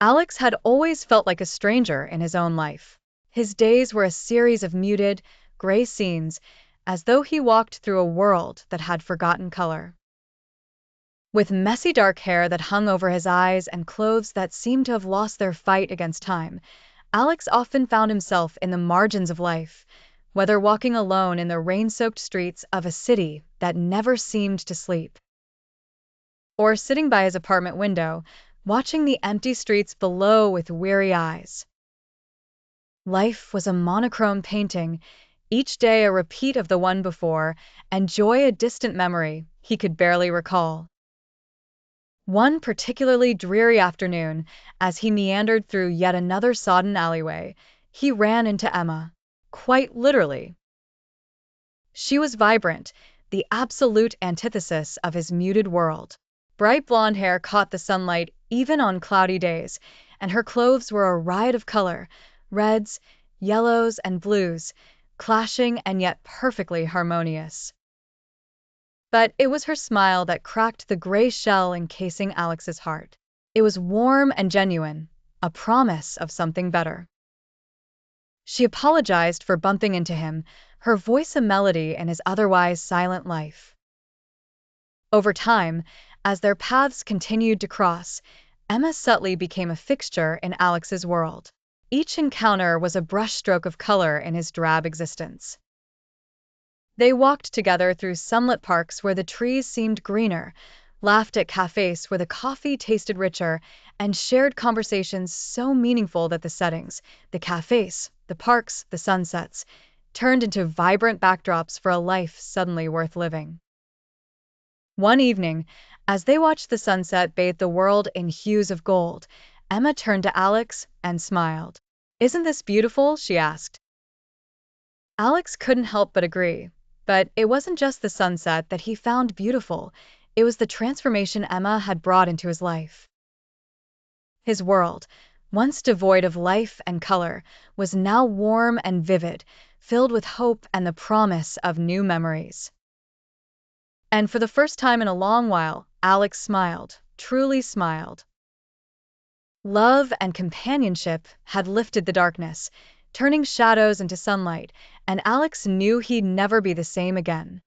Alex had always felt like a stranger in his own life. His days were a series of muted, gray scenes, as though he walked through a world that had forgotten color. With messy dark hair that hung over his eyes and clothes that seemed to have lost their fight against time, Alex often found himself in the margins of life, whether walking alone in the rain-soaked streets of a city that never seemed to sleep, or sitting by his apartment window, watching the empty streets below with weary eyes. Life was a monochrome painting, each day a repeat of the one before, and joy a distant memory he could barely recall. One particularly dreary afternoon, as he meandered through yet another sodden alleyway, he ran into Emma. Quite literally. She was vibrant, the absolute antithesis of his muted world. Bright blonde hair caught the sunlight even on cloudy days, and her clothes were a riot of color, reds, yellows, and blues, clashing and yet perfectly harmonious. But it was her smile that cracked the gray shell encasing Alex's heart. It was warm and genuine, a promise of something better. She apologized for bumping into him, her voice a melody in his otherwise silent life. Over time, as their paths continued to cross, Emma subtly became a fixture in Alex's world. Each encounter was a brushstroke of color in his drab existence. They walked together through sunlit parks where the trees seemed greener, laughed at cafes where the coffee tasted richer, and shared conversations so meaningful that the settings, the cafes, the parks, the sunsets, turned into vibrant backdrops for a life suddenly worth living. One evening, as they watched the sunset bathe the world in hues of gold, Emma turned to Alex and smiled. "Isn't this beautiful?" she asked. Alex couldn't help but agree. But it wasn't just the sunset that he found beautiful, it was the transformation Emma had brought into his life. His world, once devoid of life and color, was now warm and vivid, filled with hope and the promise of new memories. And for the first time in a long while, Alex smiled, truly smiled. Love and companionship had lifted the darkness, turning shadows into sunlight, and Alex knew he'd never be the same again.